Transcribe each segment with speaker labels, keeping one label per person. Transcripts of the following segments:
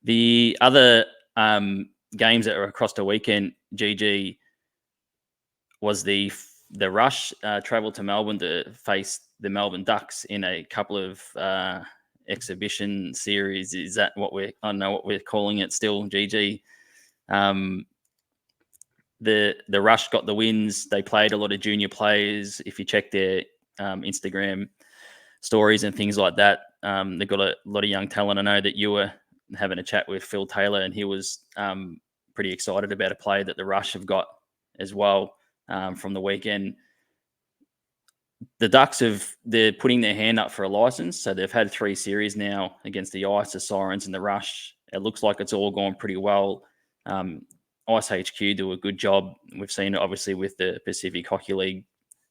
Speaker 1: The other games that were across the weekend, GG, was the Rush travelled to Melbourne to face the Melbourne Ducks in a couple of exhibition series. Is that what I don't know what we're calling it still, GG. The Rush got the wins. They played a lot of junior players. If you check their Instagram stories and things like that, they've got a lot of young talent. I know that you were having a chat with Phil Taylor, and he was pretty excited about a player that the Rush have got as well from the weekend. The Ducks they're putting their hand up for a license, so they've had 3 series now against the Ice, the Sirens, and the Rush. It looks like it's all gone pretty well. Ice HQ do a good job. We've seen it obviously with the Pacific Hockey League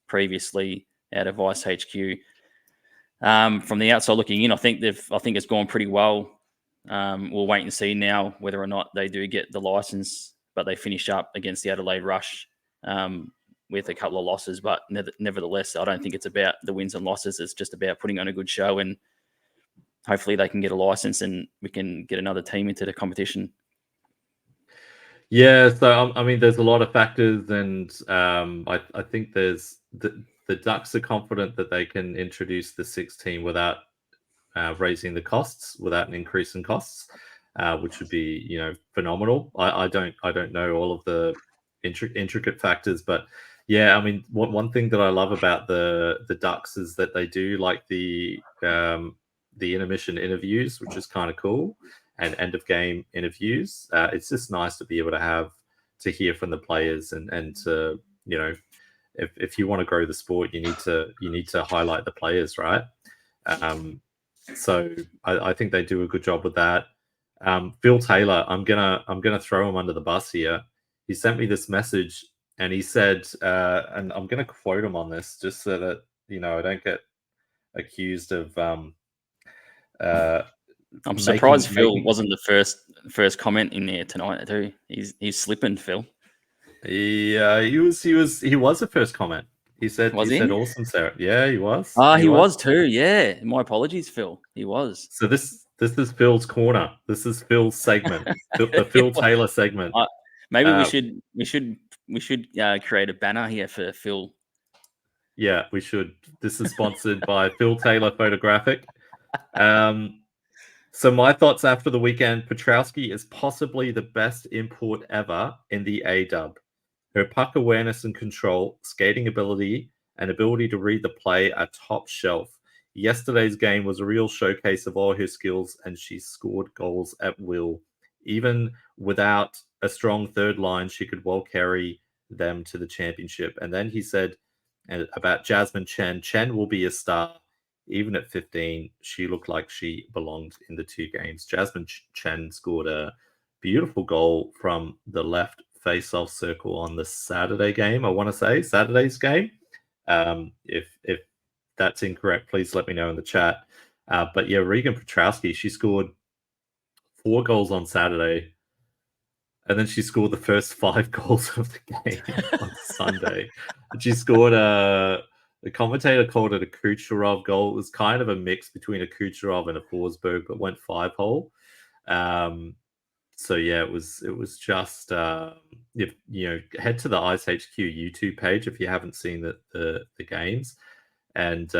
Speaker 1: previously out of Ice HQ. From the outside looking in, I think it's gone pretty well. We'll wait and see now whether or not they do get the license, but they finish up against the Adelaide Rush with a couple of losses. But nevertheless, I don't think it's about the wins and losses. It's just about putting on a good show, and hopefully they can get a license and we can get another team into the competition.
Speaker 2: Yeah, so I mean, there's a lot of factors, and I think there's the Ducks are confident that they can introduce the 6th team without raising the costs, without an increase in costs, which would be phenomenal. I don't know all of the intricate factors, but yeah, I mean, one thing that I love about the Ducks is that they do like the intermission interviews, which is kind of cool, and end of game interviews. It's just nice to be able to hear from the players and to if you want to grow the sport, you need to highlight the players, right? So I think they do a good job with that. Phil Taylor, I'm gonna throw him under the bus here. He sent me this message and he said, and I'm gonna quote him on this just so that I don't get accused of.
Speaker 1: I'm surprised Phil wasn't the first comment in there tonight too. He's slipping, Phil.
Speaker 2: Yeah, he was the first comment. He said said awesome, Sarah. Yeah, he was.
Speaker 1: He was too. Yeah, my apologies, Phil. He was.
Speaker 2: So this is Phil's corner. This is Phil's segment. The Phil Taylor segment.
Speaker 1: Maybe we should create a banner here for Phil.
Speaker 2: Yeah, we should. This is sponsored by Phil Taylor Photographic. So my thoughts after the weekend: Petrowski is possibly the best import ever in the A-Dub. Her puck awareness and control, skating ability, and ability to read the play are top shelf. Yesterday's game was a real showcase of all her skills, and she scored goals at will. Even without a strong third line, she could well carry them to the championship. And then he said about Jasmine Chen, Chen will be a star. Even at 15, she looked like she belonged in the 2 games. Jasmine Chen scored a beautiful goal from the left face-off circle on the Saturday game. I want to say Saturday's game. If that's incorrect, please let me know in the chat. But yeah, Regan Petrowski, she scored 4 goals on Saturday, and then she scored the first 5 goals of the game on Sunday. And she scored the commentator called it a Kucherov goal. It was kind of a mix between a Kucherov and a Forsberg, but went 5-hole. So yeah, it was just if head to the Ice HQ YouTube page if you haven't seen the games, and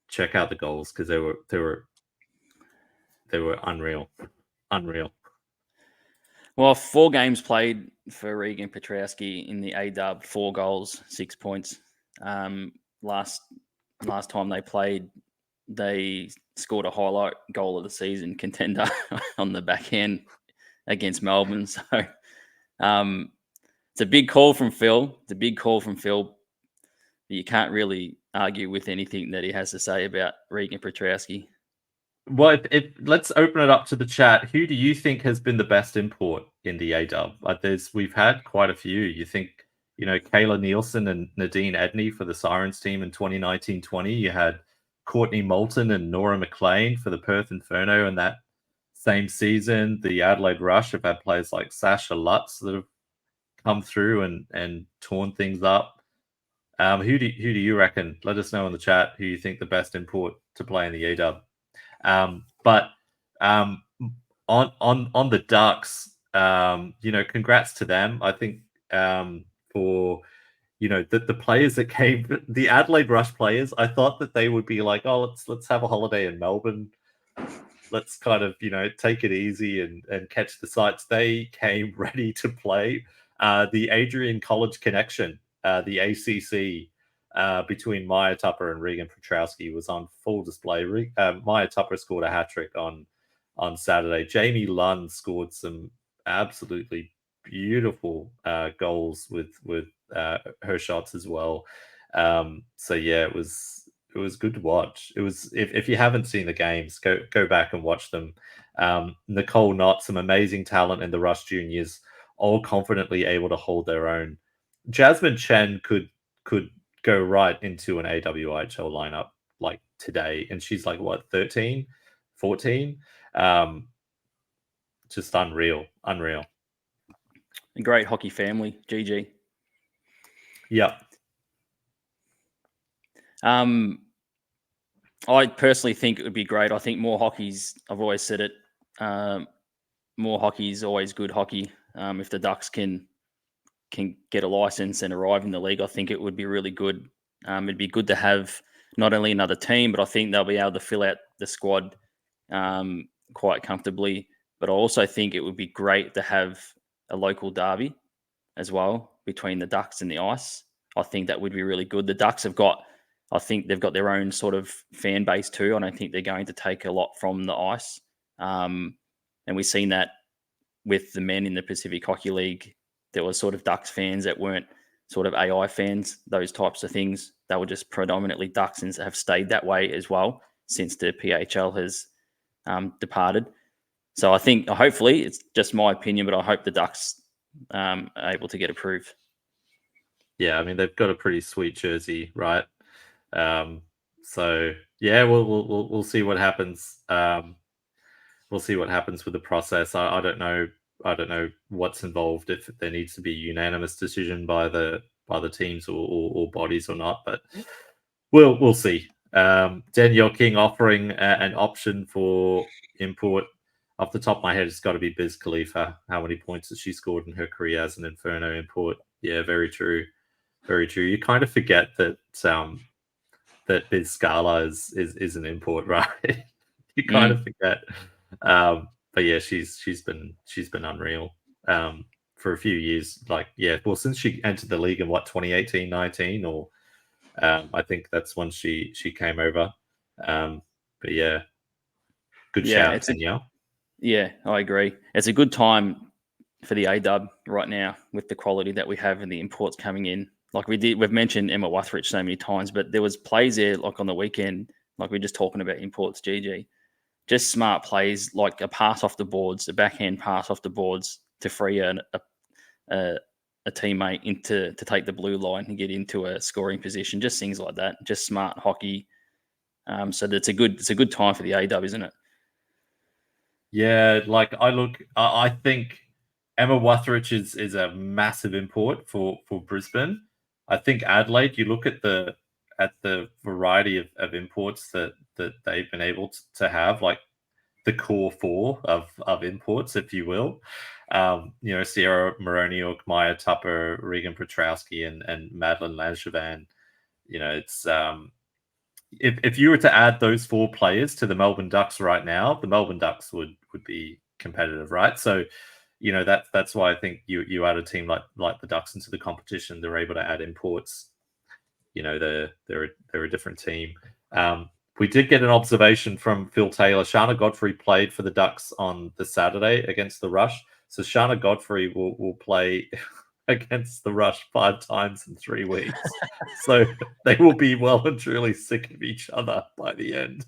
Speaker 2: check out the goals because they were unreal.
Speaker 1: Well, 4 games played for Regan Petrowski in the A-Dub, 4 goals, 6 points. Last time they played, they scored a highlight goal of the season contender on the back end against Melbourne. So it's a big call from Phil. But you can't really argue with anything that he has to say about Regan Petrowski.
Speaker 2: Well, let's open it up to the chat. Who do you think has been the best import in the A-Dub? We've had quite a few. You think, Kayla Nielsen and Nadine Edney for the Sirens team in 2019-20. You had Courtney Moulton and Nora McLean for the Perth Inferno in that same season. The Adelaide Rush have had players like Sasha Lutz that have come through and torn things up. Who do you reckon? Let us know in the chat who you think the best import to play in the A-Dub. But on the Ducks, congrats to them. I think for the players that came, the Adelaide Rush players, I thought that they would be like, oh, let's have a holiday in Melbourne. Let's kind of take it easy and catch the sights. They came ready to play. The Adrian College connection, the ACC. Between Maya Tupper and Regan Petrowski was on full display. Maya Tupper scored a hat trick on Saturday. Jamie Lund scored some absolutely beautiful goals with her shots as well. So yeah, it was good to watch. It was if you haven't seen the games, go back and watch them. Nicole Knott, some amazing talent in the Rush Juniors, all confidently able to hold their own. Jasmine Chen could go right into an AWIHL lineup like today, and she's like what 13, 14. Just unreal.
Speaker 1: A great hockey family, GG.
Speaker 2: Yeah.
Speaker 1: I personally think it would be great. I think more hockey's, I've always said it, more hockey is always good hockey. If the Ducks can get a license and arrive in the league, I think it would be really good. It'd be good to have not only another team, but I think they'll be able to fill out the squad quite comfortably. But I also think it would be great to have a local derby as well between the Ducks and the Ice. I think that would be really good. The Ducks I think they've got their own sort of fan base too. I don't think they're going to take a lot from the Ice. And we've seen that with the men in the Pacific Hockey League. There was sort of Ducks fans that weren't sort of AI fans, those types of things. They were just predominantly Ducks and have stayed that way as well since the PHL has departed. So I think, hopefully, it's just my opinion, but I hope the Ducks are able to get approved.
Speaker 2: Yeah, I mean they've got a pretty sweet jersey, right? So yeah, we'll see what happens. We'll see what happens with the process. I don't know. I don't know what's involved, if there needs to be a unanimous decision by the teams or bodies or not, but we'll see. Danielle King offering an option for import. Off the top of my head, it's got to be Biz Khalifa. How many points has she scored in her career as an Inferno import? Yeah, very true. Very true. You kind of forget that that Biz Scala is an import, right? You kind of forget. But yeah, she's been unreal for a few years. Like, yeah, well, since she entered the league in 2018, 19, or I think that's when she came over. But yeah, good shout, Danielle.
Speaker 1: Yeah, I agree. It's a good time for the A-Dub right now with the quality that we have and the imports coming in. Like we've mentioned Emma Wuthridge so many times, but there was plays there like on the weekend, like we're just talking about imports, GG. Just smart plays, like a pass off the boards, a backhand pass off the boards to free a teammate to take the blue line and get into a scoring position. Just things like that. Just smart hockey. So it's a good time for the A-Dub, isn't it?
Speaker 2: Yeah, like I think Emma Wuthridge is a massive import for Brisbane. I think Adelaide, you look at the variety of imports that they've been able to have, like the core four of imports, if you will. Sierra Moroniuk, Maya Tupper, Regan Petrowski, and Madeline Langevin. It's if you were to add those four players to the Melbourne Ducks right now, the Melbourne Ducks would be competitive, right? So, that's why I think you add a team like the Ducks into the competition, they're able to add imports. They're a different team. We did get an observation from Phil Taylor. Shana Godfrey played for the Ducks on the Saturday against the Rush. So Shana Godfrey will play against the Rush 5 times in 3 weeks. So they will be well and truly sick of each other by the end.